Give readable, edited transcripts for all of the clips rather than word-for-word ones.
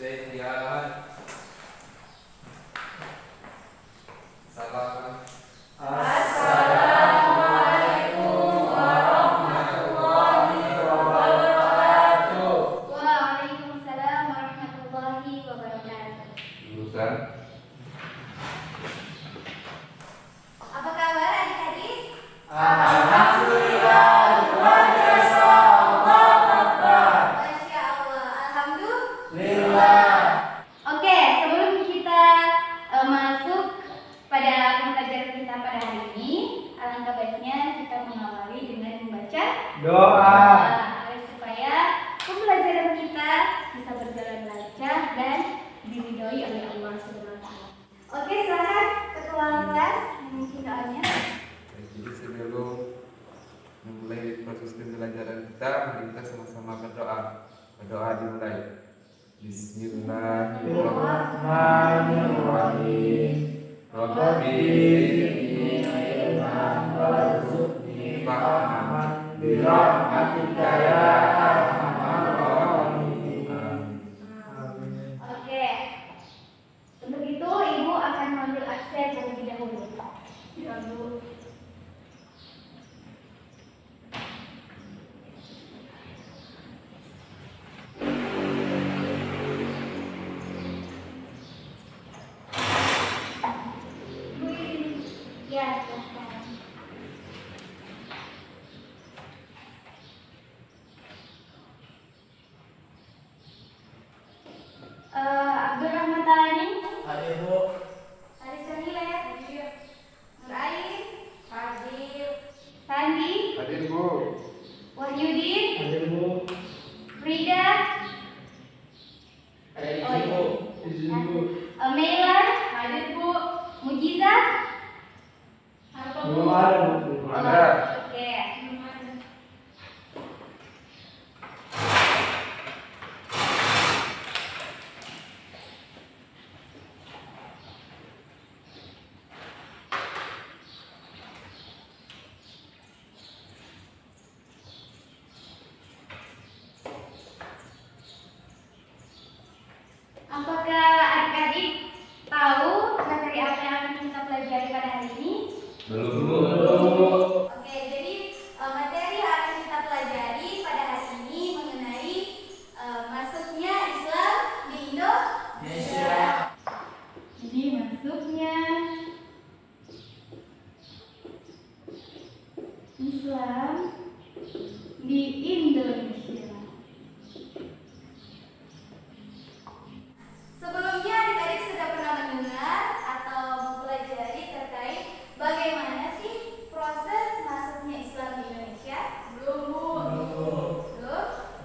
Sekian. Salam. Assalamualaikum warahmatullahi wabarakatuh. Waalaikumsalam warahmatullahi wabarakatuh. Lulusan. Apa kabar adik-adik? Alhamdulillah, luar biasa, Allahu Akbar. Masya Allah, alhamdulillah. Oke, sebelum kita masuk pada pembelajaran kita pada hari ini, alangkah baiknya kita mengawali dengan membaca Doa. supaya pembelajaran kita bisa berjalan lancar dan diridhoi oleh Allah Subhanahu wa taala. Oke, silakan ketua kelas mungkin doanya. Jadi sebelum memulai proses pembelajaran kita, mari kita sama-sama berdoa. Berdoa dimulai. Bismillahirrahmanirrahim. Rabbi zidni ilman warzuqni fahman birahmatika ya arhamar rahimin. Oke. Untuk itu Ibu akan mengambil aksen terlebih dahulu. Bu ini. Ya, silahkan. Abdul Rahman Talani, Hadir, Bu. Arisa Nilai, Nur Ain, Hadir, Sandi, Hadir Bu. Wahyudin, Hadir, Bu. Frida, Izin, Bu. Izin, Bu. Meilan, hadir Bu, Mujizat, Belum ada, Bu. Belum ada. Oke. Apakah adik-adik tahu materi apa yang akan kita pelajari pada hari ini? Belum. Oke, jadi materi yang akan kita pelajari pada hari ini mengenai masuknya Islam di Indonesia. Jadi masuknya Islam di Indonesia. Sebelumnya adik-adik sudah pernah mendengar atau mempelajari terkait bagaimana sih proses masuknya Islam di Indonesia? Belum, Bu.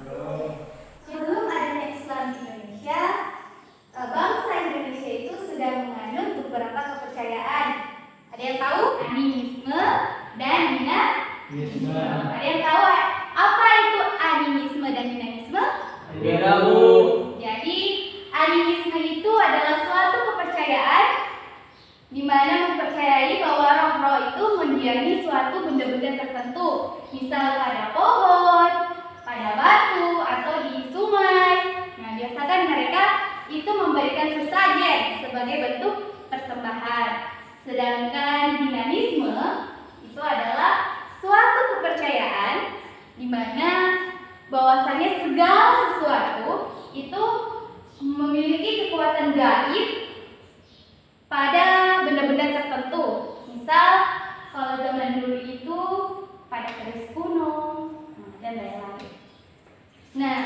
Belum? Sebelum adanya Islam di Indonesia, bangsa Indonesia itu sudah menganut beberapa kepercayaan. Ada yang tahu? Animisme dan dinamisme. Ada yang tahu apa itu animisme dan dinamisme? Tidak, Bu. Jadi animisme itu adalah suatu kepercayaan di mana mempercayai bahwa roh-roh itu mendiami suatu benda-benda tertentu, misal pada pohon, pada batu, atau di sungai. Nah, biasakan mereka itu memberikan sesajen sebagai bentuk persembahan. Sedangkan dinamisme itu adalah suatu kepercayaan di mana bahwasanya segala sesuatu itu memiliki kekuatan gaib pada benda-benda tertentu. Misal kalau zaman dulu itu pada keris kuno dan lain-lain. Nah,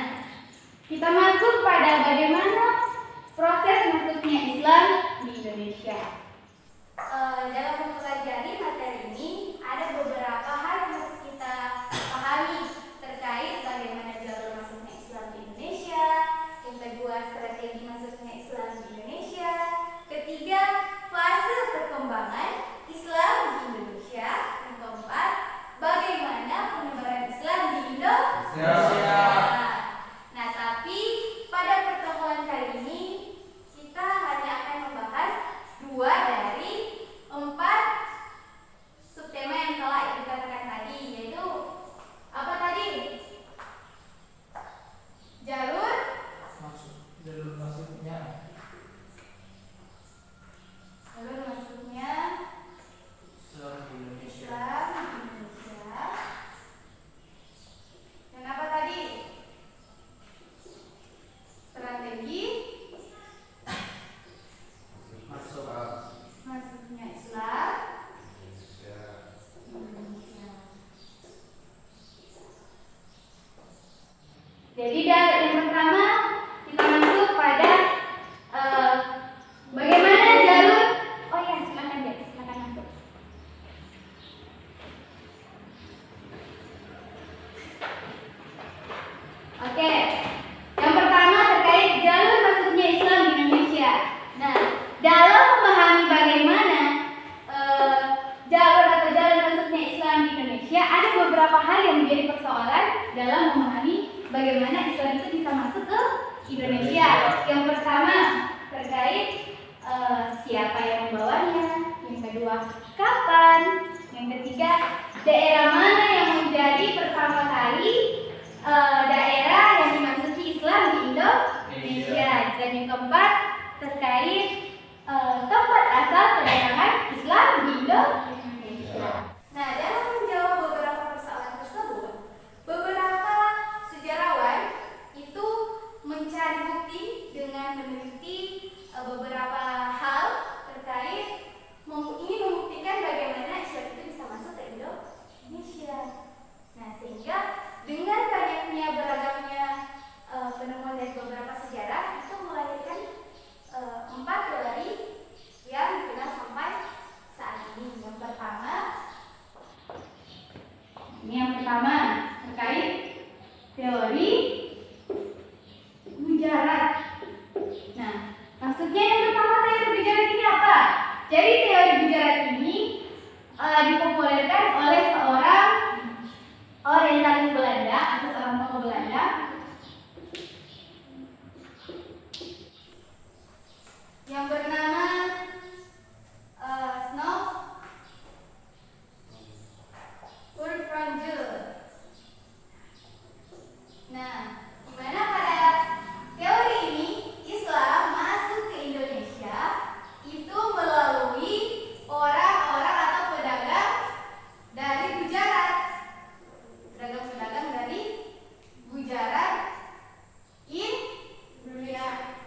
kita masuk pada bagaimana proses masuknya Islam di Indonesia. Dalam mempelajari materi ini ada beberapa hal yang harus kita pahami terkait bagaimana jalur masuknya Islam di Indonesia. Yang kedua, strategi masuknya Islam di Indonesia. Ketiga, fase perkembangan Islam di Indonesia. Yang keempat, bagaimana penyebaran Islam di Indonesia. Nah, tapi pada pertemuan kali ini kita hanya akan membahas 2 dari 4 Indonesia. Yang pertama terkait siapa yang membawanya. Yang kedua, kapan. Yang ketiga, daerah mana yang menjadi pertama kali daerah yang dimasuki Islam di Indonesia. Dan yang keempat, terkait tempat asal perdagangan Islam di Indonesia. Nah, dalam menjawab beberapa persoalan tersebut, beberapa sejarawan itu mencari bukti dengan meneliti beberapa hal terkait ingin membuktikan bagaimana Islam itu bisa masuk ke Indonesia. Nah, sehingga dengan banyaknya beragamnya penemuan dari beberapa sejarah itu melahirkan 4 teori yang dikenal sampai saat ini. Yang pertama terkait teori Gujarat. Nah, maksudnya yang pertama teori Gujarat ini apa? Jadi teori Gujarat ini dipopulerkan oleh seorang orientalis Belanda atau seorang tokoh Belanda yang bernama Snow Urfranjul. Nah, di mana pada teori ini Islam masuk ke Indonesia itu melalui orang-orang atau pedagang dari Gujarat. Pedagang-pedagang dari Gujarat,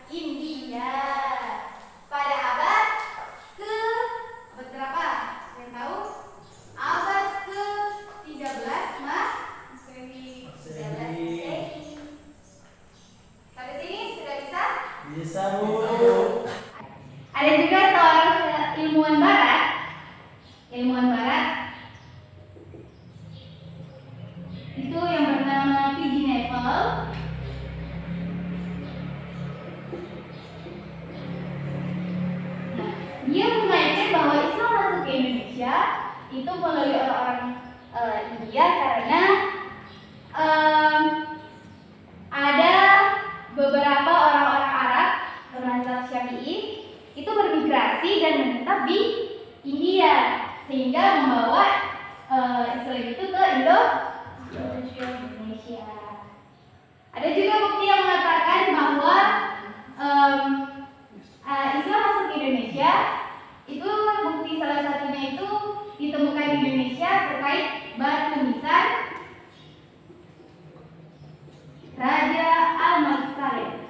India. Pada abad ke berapa? Yang tahu? Abad ke-13 Masehi. Sampai sini sudah bisa? Bisa, Bu. Ada juga seorang ilmuwan barat itu yang bernama P.G. Neville. Nah, dia mengaitkan bahwa Islam masuk ke Indonesia itu melalui orang-orang India karena ada beberapa orang-orang Arab bermazhab Syafi'i itu bermigrasi dan menetap di India sehingga membawa Islam itu ke Indonesia. Ada juga bukti yang mengatakan bahwa Islam masuk ke Indonesia itu bukti salah satunya itu ditemukan di Indonesia terkait batu nisan Raja Al-Malik Saleh.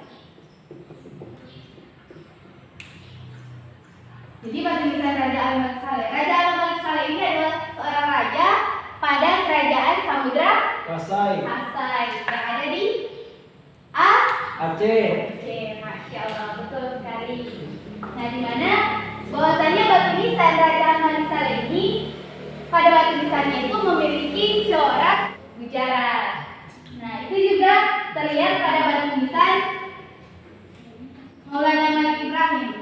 Jadi batu nisan Raja Al-Malik Saleh. Raja Al-Malik Saleh ini adalah seorang raja pada kerajaan Samudra Kasai. yang ada di Aceh. Masya Allah, betul sekali. Nah, di mana bahwasanya batu nisan Raja Al-Malik Saleh ini pada batu nisannya itu memiliki corak Gujarat. Nah, itu juga terlihat pada batu nisan Maulana Malik Ibrahim.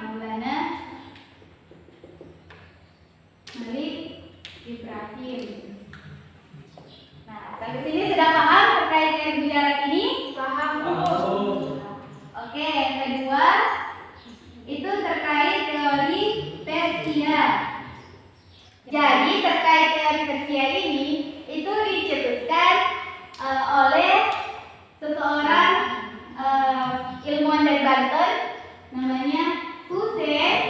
Nah, sampai sini sudah paham terkait dengan Gujarat ini? Paham, Bu? Oke, yang kedua itu terkait teori Persia. Jadi terkait teori Persia ini itu dicetuskan oleh seseorang ilmuwan dari Banten namanya Husain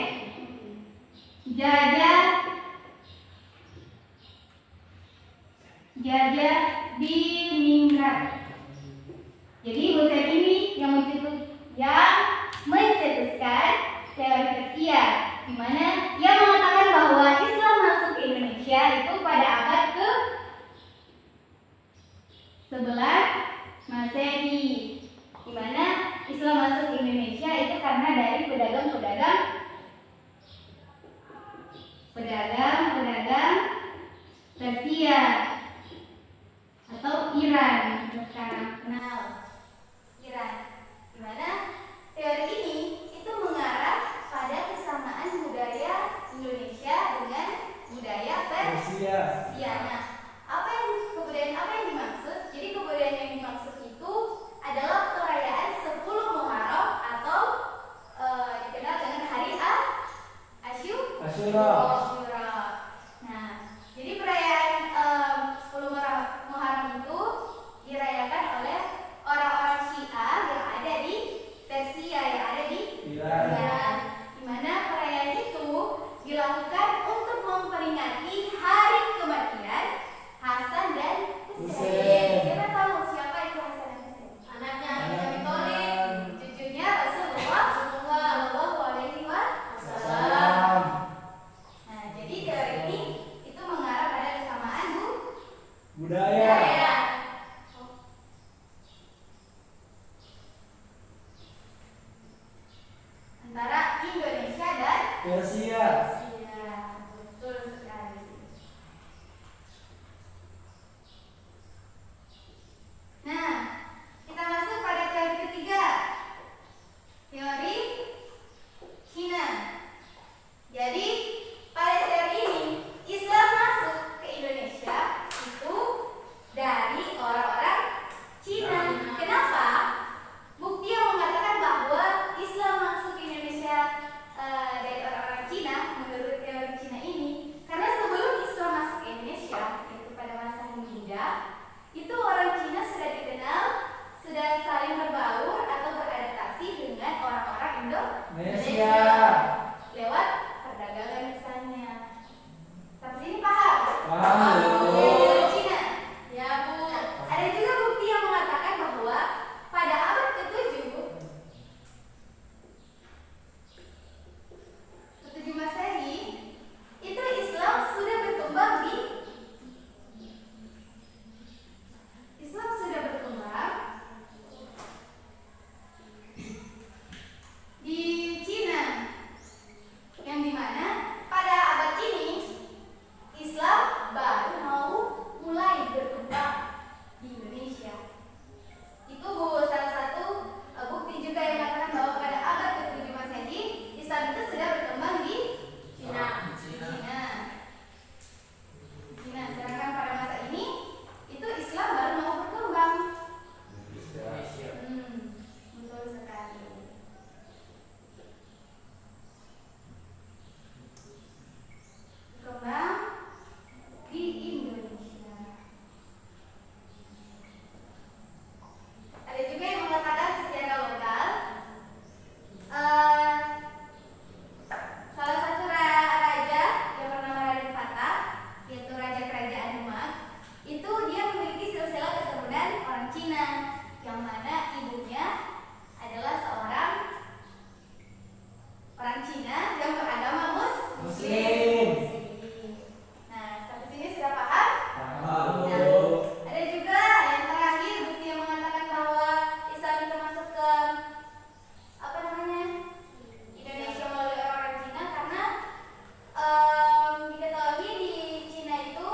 Jaja Diningrat. Jadi Husain ini yang mencetuskan teori Persia, di mana ia mengatakan bahwa Islam masuk ke Indonesia itu pada abad ke-11 Masehi, di mana Islam masuk ke Indonesia itu karena dari pedagang Persia atau Iran, yang sekarang kenal Iran, di mana teori ini itu mengarah pada kesamaan budaya Indonesia dengan budaya Persia. Nah, kebudayaan apa yang dimaksud? Jadi kebudayaan yang dimaksud itu adalah perayaan 10 Muharram Asyura. Nah, jadi perayaan 10 Muharram itu dirayakan oleh orang-orang Syiah yang ada di Persia, yang ada di Iran. Di mana perayaan itu dilakukan untuk memperingati hari kematian Hasan dan Husain. Siapa tahu siapa itu Hasan dan Husain? Anaknya Ali bin Abi Thalib, cucunya Rasulullah Shallallahu Alaihi Wasallam. Nah, jadi teori ini itu mengarah pada kesamaan budaya antara Indonesia dan Persia. Persia. Betul sekali. Nah, kita masuk pada teori ketiga. Teori Cina. Jadi, pada teori ini Islam masuk ke Indonesia itu dari orang-orang Cina. Kenapa? Bukti yang mengatakan bahwa Islam masuk ke Indonesia dari orang-orang Cina menurut teori Cina ini, karena sebelum Islam masuk ke Indonesia, yaitu pada masa Hindia, itu orang Cina sudah dikenal, sudah saling berbaur atau beradaptasi dengan orang-orang Indonesia lewat perdagangan misalnya. Sampai sini paham? Paham. Teori Cina. Ya, Bu. Ada juga bukti yang mengatakan bahwa pada abad ke-7 Masehi itu Islam sudah berkembang di Cina, yang dimana pada abad ini Islam baru mau mulai berkembang di Indonesia. Itu Bu, salah satu bukti juga yang mengatakan bahwa pada abad ke-7 Masehi Islam itu sudah berkembang di Cina. Sedangkan pada masa ini itu Islam baru mau berkembang. Betul sekali. Berkembang di Indonesia. Ada juga yang mengatakan secara lokal, salah satu raja yang bernama Raden Fatah, yaitu raja kerajaan Demak, itu dia memiliki silsilah keturunan orang Cina, yang mana ibunya adalah seorang orang Cina yang beragama Muslim. Nah, sampai sini sudah paham? Paham. Nah, ada juga yang terakhir bukti yang mengatakan bahwa Islam itu masuk ke Indonesia melalui orang Cina, karena diketahui di Cina itu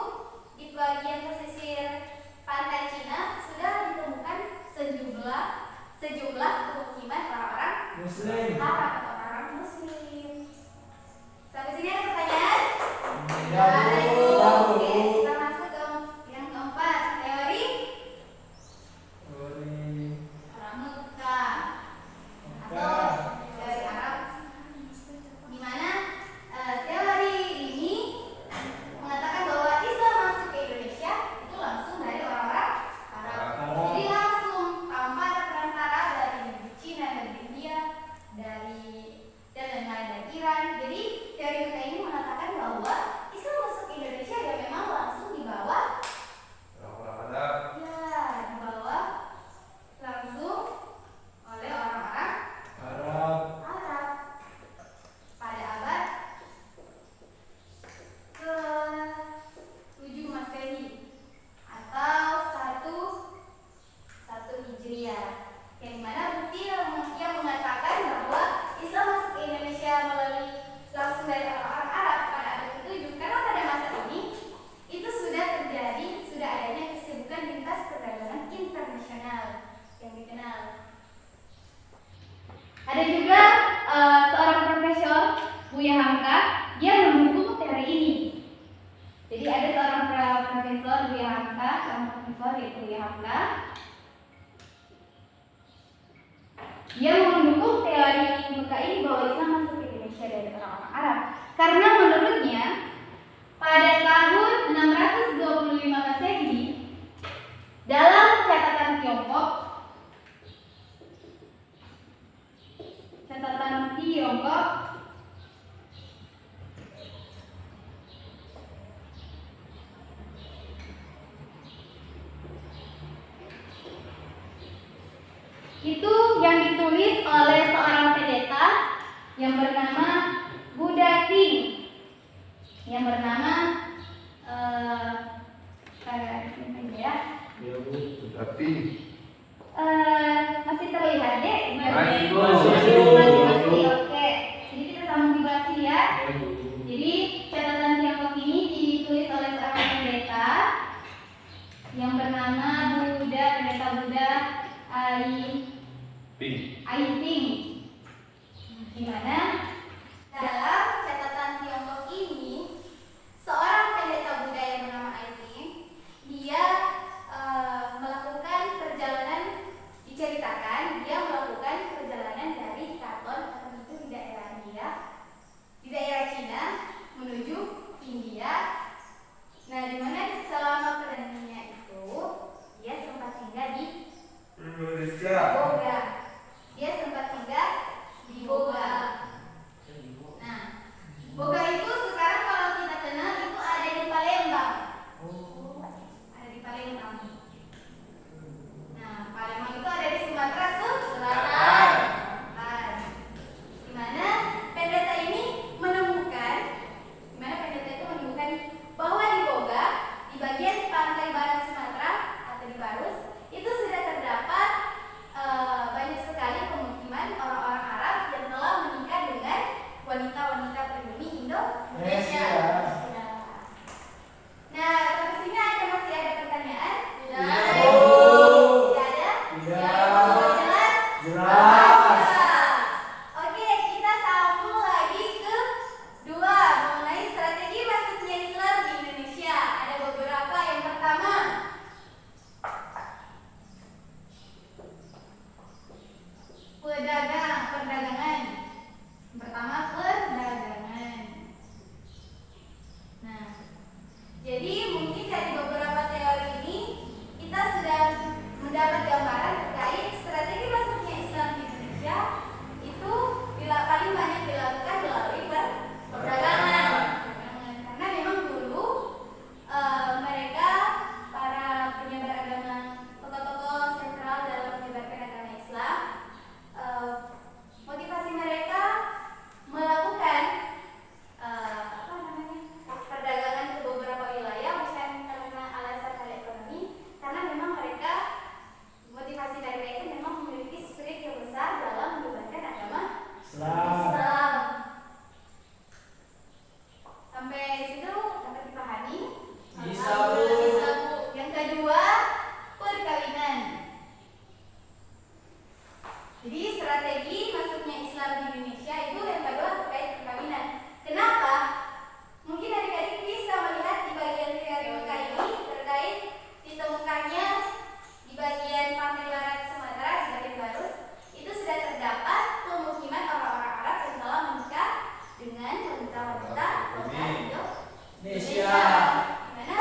di bagian pesisir pantai Cina sudah ditemukan sejumlah pemukiman orang-orang Muslim. Arab atau orang Muslim. Sampai sini ada pertanyaan? Ya, Bu. Oke, kita masuk ke yang keempat, teori orang Mekah atau teori Arab, di mana teori ini mengatakan bahwa Islam masuk ke Indonesia itu langsung dari orang-orang Arab. Jadi langsung tanpa ada perantara dari negeri Cina, dari India, dan lain-lain, dari Iran. Jadi teori Mekah ini mengatakan bahwa Islam masuk ke Indonesia ya memang langsung dibawa langsung oleh orang-orang Arab pada abad ke-7 Masehi atau 1 Hijriah, yang mana bukti yang mengatakan bahwa Islam masuk ke Indonesia melalui langsung dari orang-orang Arab pada abad ke-7, karena pada masa ini itu sudah adanya kesibukan lintas perdagangan internasional yang dikenal. Ada juga seorang profesor, Buya Hamka, dia mendukung teori ini. Jadi ada seorang profesor Buya Hamka, dia mendukung teori Mekah ini bahwa Islam masuk ke Indonesia dari orang-orang Arab, karena menurut catatan Tiongkok. Itu yang ditulis oleh seorang pendeta yang bernama Buddha King, yang bernama ya. Tapi Masih terlihat deh? Masih. Masih. Oke. Jadi kita sambung dibahas ya. Jadi catatan Tiongkok ini ditulis oleh seorang pendeta yang bernama pendeta Buddha Ai Ping. Di mana dalam catatan Tiongkok ini seorang pendeta Buddha yang bernama Ai Ping, dia melakukan perjalanan, diceritakan dia melakukan perjalanan dari Kanton atau itu di daerah Cina menuju India. Nah, di mana selama perjalanannya itu dia sempat singgah di Indonesia. Boga. Dia sempat singgah di Boga. Nah, Boga itu sekarang kalau kita kenal itu ada di Palembang. Ada di Palembang. Nah, Palembang itu ada di Sumatera Selatan. Di mana pendeta itu menemukan bahwa di Boga, di bagian pantai barat Sumatera atau di Barus, itu sudah terdapat banyak sekali pemukiman orang-orang Arab yang telah menikah dengan wanita-wanita pribumi Indonesia. Nah, sampai sini masih ada pertanyaan? Tidak ada? Jelas? Jelas. Oke, kita sambung lagi ke 2 mengenai strategi masuknya Islam di Indonesia. Ada beberapa. Yang pertama, perdagangan. Pertama, perdagangan. Nah, jadi mungkin dari beberapa teori ini kita sudah mendapat gambaran terkait strategi masuknya Islam di Indonesia itu paling banyak dilakukan melalui perdagangan. Karena memang dulu mereka para penyebar agama, tokoh-tokoh sentral dalam menyebarkan agama Islam, motivasi mereka melakukan perdagangan ke beberapa wilayah bukan karena alasan hal ekonomi, karena memang mereka motivasi dari mereka memang memiliki spirit yang besar dalam menyebarkan agama Islam. Sampai situ dapat dipahami? Bisa, Bu. Bisa, Bu. Yang kedua, perkawinan. Jadi strategi masuknya Islam di Indonesia itu yang kedua terkait perkawinan. Kenapa? Mungkin adik-adik bisa melihat di bagian teori muka ini terkait ditemukannya di bagian pantai barat Sumatera, di bagian Barus, itu sudah terdapat pemukiman orang-orang Arab yang telah menikah dengan wanita-wanita lokal Indonesia. Di mana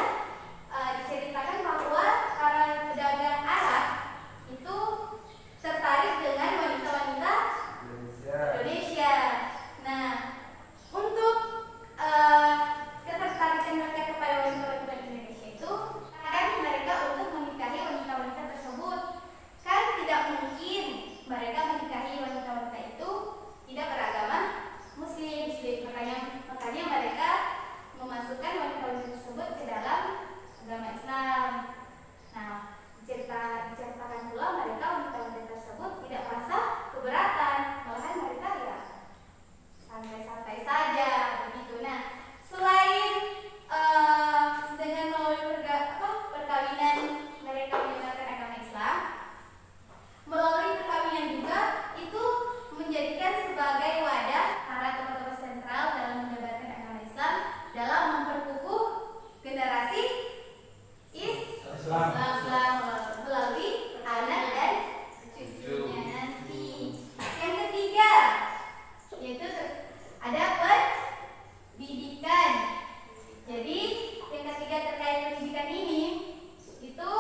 diceritakan bahwa para pedagang Arab itu tertarik dengan wanita-wanita Indonesia. Nah, untuk ketertarikan mereka kepada wanita-wanita Indonesia itu akan mereka untuk menikahi wanita-wanita tersebut. Kan tidak mungkin mereka menikahi wanita-wanita itu tidak beragama Muslim. Makanya mereka memasukkan wanita-wanita tersebut ke dalam agama Islam. Nah, diceritakan pula mereka wanita-wanita tersebut tidak merasa keberatan, malahan mereka ya santai-santai saja begitu. Nah, selain dengan melalui perkawinan mereka menyebarkan agama Islam, melalui perkawinan juga itu menjadikan sebagai wadah para tokoh-tokoh sentral dalam menyebarkan agama Islam dalam memperkukuh generasi Islam melalui anak dan cucunya nanti. Yang ketiga yaitu ada pendidikan. Jadi yang ketiga terkait pendidikan ini itu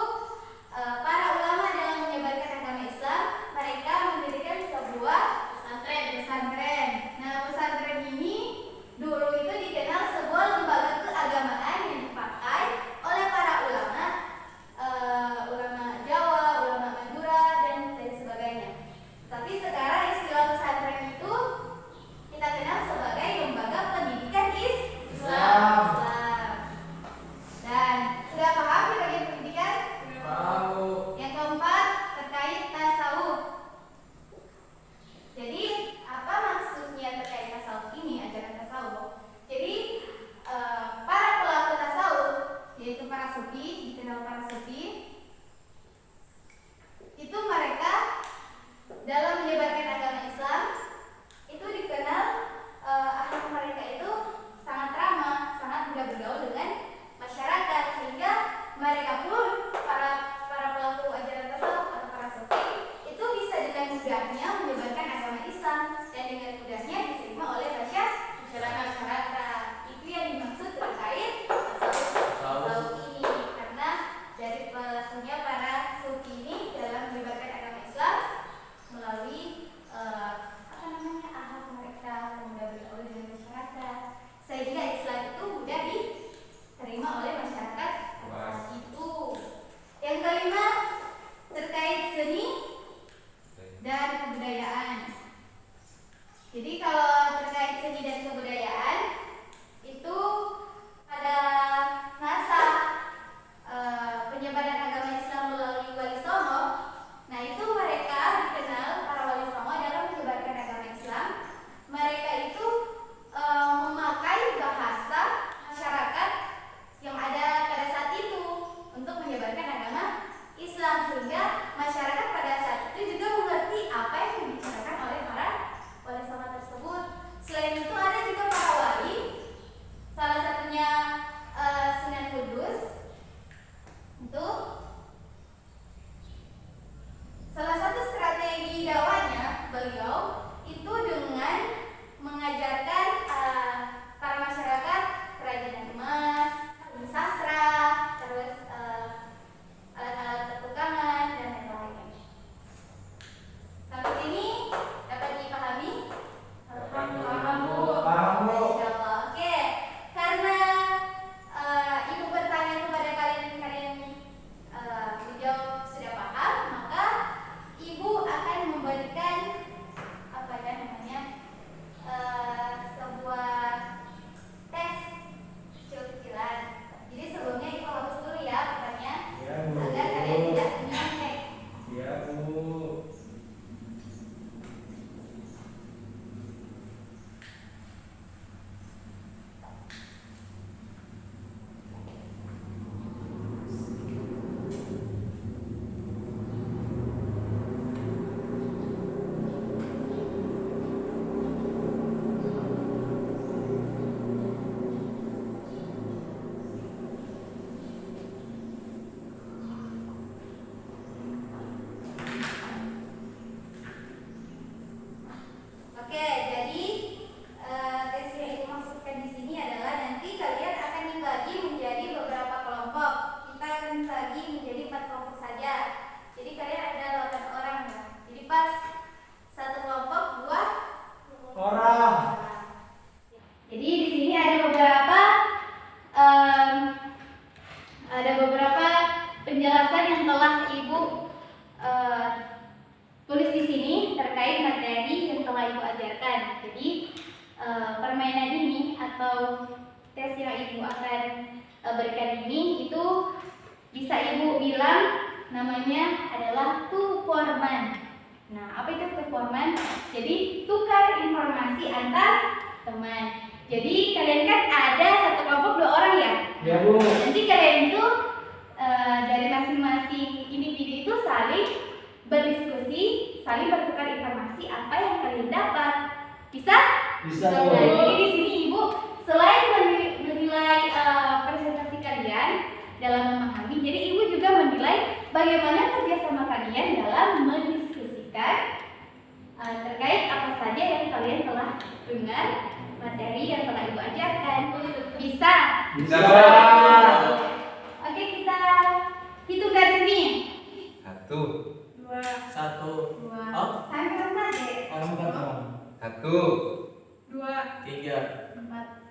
para ulama dalam menyebarkan agama Islam mereka mendirikan sebuah pesantren besar Jadi kalau terkait seni dan kebudayaan itu ada masa penyebaran agama Islam melalui Wali Songo. Nah itu mereka dikenal, para Wali Songo dalam menyebarkan agama Islam. Mereka itu memakai bahasa masyarakat yang ada pada saat itu untuk menyebarkan agama Islam, sehingga masyarakat pada saat itu juga mengerti apa yang dibicarakan oleh para Wali Songo tersebut. Selain itu ada juga para wali, salah satunya Sunan Kudus. Itu salah satu strategi dakwahnya beliau itu dengan mengajarkan para masyarakat kerajinan emas, sastra, terus alat-alat pertukangan dan lain-lain. Sampai sini dapat dipahami? Paham, Bu. Insyaallah. Oke, karena Ibu bertanya kepada kalian menjawab sudah paham, maka Ibu akan memberikan apa ya namanya sebuah tes kecil-kecilan. Jadi sebelumnya Ibu hapus dulu ya pertanyaan Ya, Bu. agar kalian tidak menyontek. Ya, Bu. Oke, jadi tes yang Ibu maksudkan di sini adalah nanti kalian akan dibagi menjadi beberapa kelompok. Kita akan dibagi menjadi 4 kelompok saja. Jadi kalian ada 8 orang ya. Jadi pas satu kelompok 2 Orang. Jadi di sini ada beberapa penjelasan yang telah Ibu tulis di sini terkait materi yang telah Ibu ajarkan. Jadi permainan ini atau tes yang Ibu akan berikan ini itu bisa Ibu bilang namanya adalah two for one. Nah, apa itu two for one? Jadi tukar informasi antar teman. Jadi kalian kan ada satu kelompok 2 orang ya? Ya, Bu. Nanti kalian itu dari masing-masing individu itu saling berdiskusi, saling bertukar informasi apa yang kalian dapat. Bisa? Bisa, Nah, Bu. jadi di sini Ibu selain menilai presentasi kalian dalam memahami, jadi Ibu juga menilai bagaimana kerjasama kalian dalam mendiskusikan terkait apa saja yang kalian telah dengar, materi yang telah Ibu ajarkan. Bisa? Bisa. Oke, kita hitung dari sini. 1, 2, 1, 2. Oh. Sampai 4 deh. orang pertama. 1, 2, 3, 4.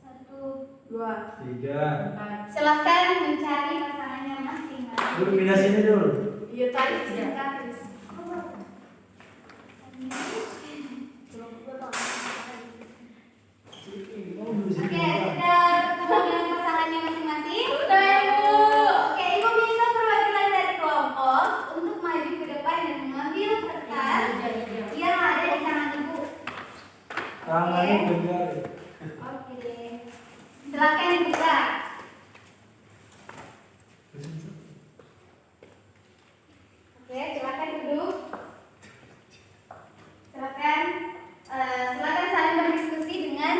1, 2, 3. 4. Silahkan mencari pasangannya masing-masing. Dulu pindah sini dulu. Iya tadi sudah tulis. Oke, sudah bertemu dengan pasangannya masing-masing? Sudah, Ibu. Oke, Ibu bisa perwakilan dari kelompok untuk maju ke depan dan mengambil kertas yang ada di tangan Ibu. Tangannya benar. Oke. Silakan dibuka. Oke, silakan duduk. Silakan saling berdiskusi dengan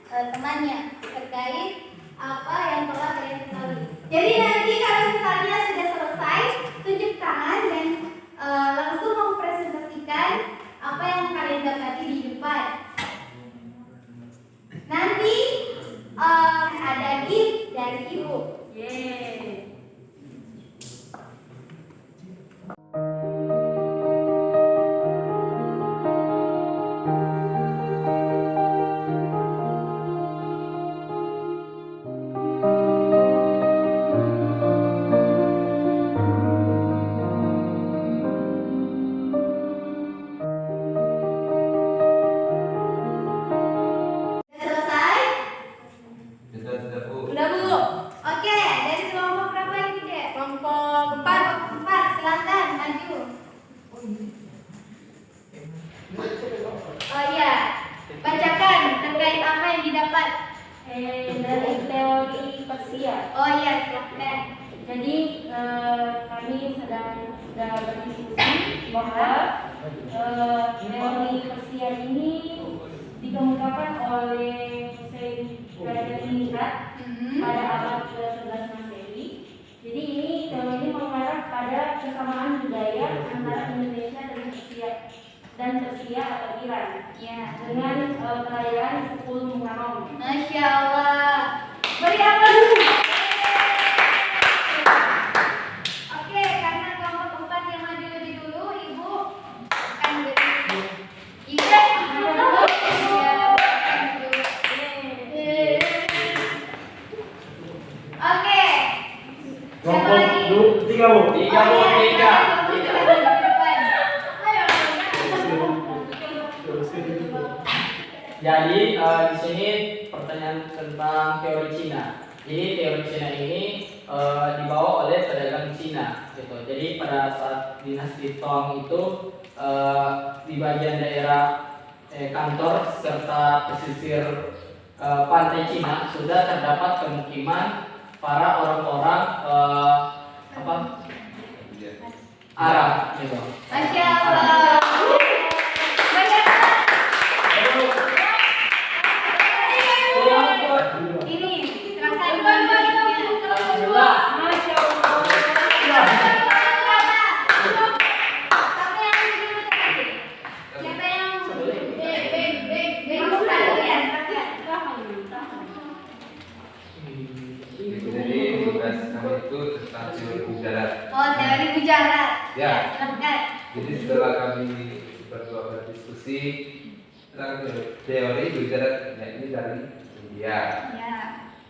temannya terkait apa yang telah kalian ketahui. Jadi nanti kalau misalnya sudah selesai, tunjuk tangan dan langsung mempresentasikan apa yang kalian dapati di depan. Nanti ada gift dari teori Persia. Oh iya, silakan. Jadi kami sudah berdiskusi bahwa teori Persia ini dikemukakan oleh Hussein Ghazali pada abad ke-11 Masehi. Jadi ini teori ini mengarah pada kesamaan budaya antara Indonesia dan Persia atau Iran Ya. dengan perayaan 10 Muharram. Masya Allah. Beri apa dulu? Oke, karena kelompok 4 yang maju lebih dulu, Ibu akan beri. Ibu dulu. Ya, akan dulu. Oke. Siapa lagi? Tiga, Bu. Oh, iya, Jadi di sini pertanyaan tentang teori Cina. Jadi teori Cina ini dibawa oleh pedagang Cina, gitu. Jadi pada saat dinasti Tang itu di bagian daerah kantor serta pesisir pantai Cina sudah terdapat pemukiman para orang-orang Arab, gitu. Masya Allah. Ini silakan. Masya Allah. Siapa yang satu ya? Jadi tugas kami itu tentang teori mujarat. Oh, teori mujarat. Ya. Silakan. Jadi setelah kami berdua berdiskusi tentang teori mujarat, ini dari India. Ya.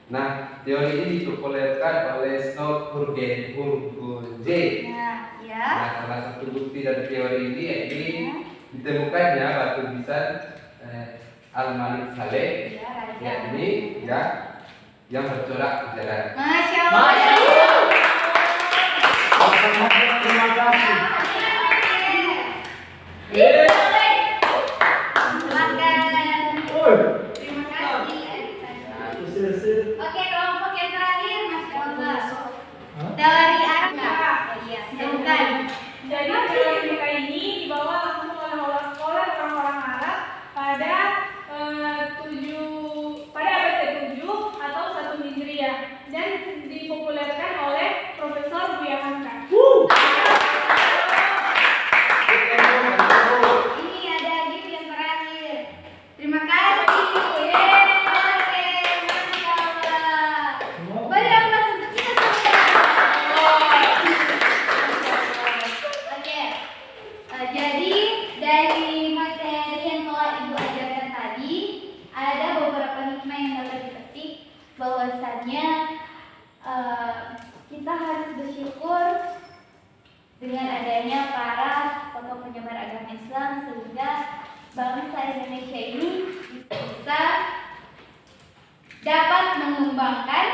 Nah, teori ini dipopulerkan oleh Snow Burgunje. Ya. Nah, salah satu bukti dari teori ini yaitu ditemukannya batu nisan Al-Malik Saleh, Ya, Raja. yakni yang bercorak mujarat. Masya Allah. Masya Allah. Terima kasih. Oke, kelompok yang terakhir, Masya Allah. Teori Arab. Oh iya, silakan. Jadi teori mereka ini dibawa langsung oleh orang-orang Arab pada pada abad ke-7 atau 1 Hijriah dan dipopulerkan oleh Profesor Buya Hamka. Ini ada gift yang terakhir. Terima kasih. Oke, Masya Allah. Beri aplaus untuk kita semua. Oke. Jadi dari materi yang telah Ibu ajarkan tadi, ada beberapa hikmah yang dapat dipetik bahwasannya kita harus bersyukur dengan adanya para tokoh penyebar agama Islam sehingga bangsa Indonesia ini bisa dapat mengembangkan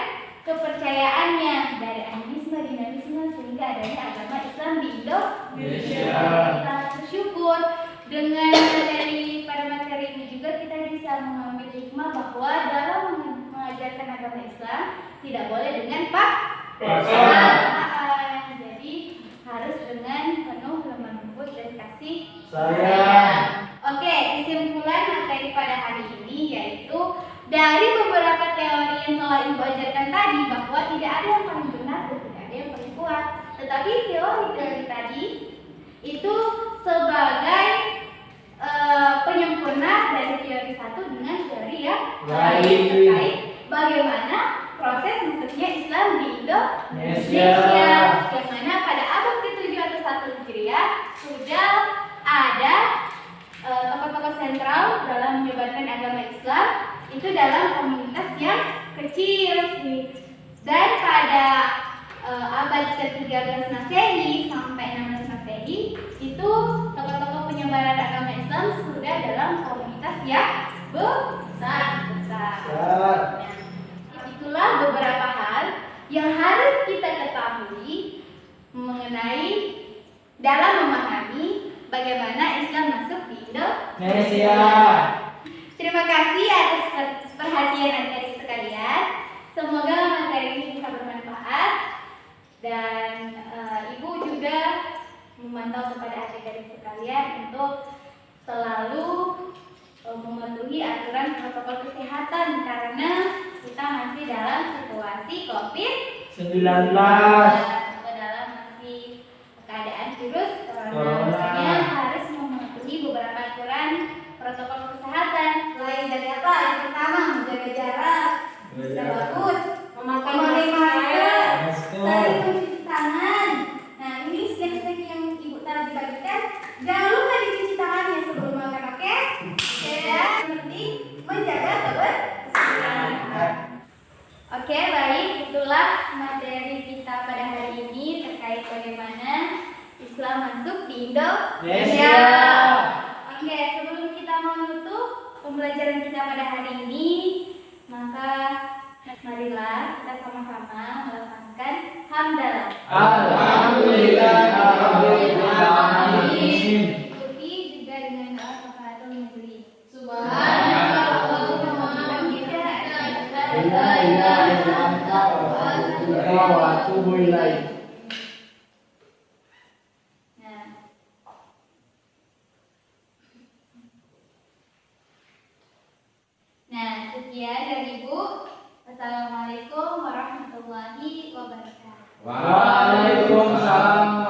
kepercayaannya dari animisme, dinamisme sehingga adanya agama Islam di Indonesia. Kita harus bersyukur dengan materi ini juga kita bisa mengambil hikmah bahwa dalam mengajarkan agama Islam tidak boleh dengan paksaan. Jadi harus dengan penuh lemah lembut dan kasih sayang. Oke, kesimpulan materi pada hari ini yaitu dari beberapa teori yang telah Ibu ajarkan tadi bahwa tidak ada yang paling benar dan tidak ada yang paling kuat. Tetapi teori-teori tadi itu sebagai penyempurna dari teori satu dengan teori yang lain terkait bagaimana proses masuknya Islam di Indonesia. Yang mana pada abad ke-7 atau 1 Hijriah sudah ada tokoh-tokoh sentral dalam menyebarkan agama Islam itu dalam komunitas yang kecil sih. Dan pada abad ke-13 Masehi sampai 16 Masehi itu tokoh-tokoh penyebaran agama Islam sudah dalam komunitas yang besar. Nah, itulah beberapa hal yang harus kita ketahui mengenai dalam memahami bagaimana Islam masuk di Indonesia. Terima kasih atas perhatian adik-adik sekalian. sekalian, semoga materi ini bisa bermanfaat dan Ibu juga memantau kepada adik-adik sekalian untuk selalu mematuhi aturan protokol kesehatan karena kita masih dalam situasi COVID-19 atau dalam masih keadaan virus corona. Makanya harus mematuhi beberapa aturan protokol kesehatan. Mulai dari apa? Yang pertama, menjaga jarak bisa bagus, memakai masker, sering mencuci tangan. Nah, ini snack-snack yang Ibu tadi bagikan. Jangan lupa dicuci tangannya sebelum makan, oke? Ya, yang penting menjaga kebersihan. Oke, baik, itulah materi kita pada hari ini terkait bagaimana Islam masuk di Indonesia. Oke, sebelum kita menutup pembelajaran kita pada hari ini, maka marilah kita sama-sama melafazkan hamdalah. Ikuti juga dengan doa kafaratul majlis. Nah, sekian dari Ibu. Wassalamualaikum warahmatullahi wabarakatuh. Waalaikumsalam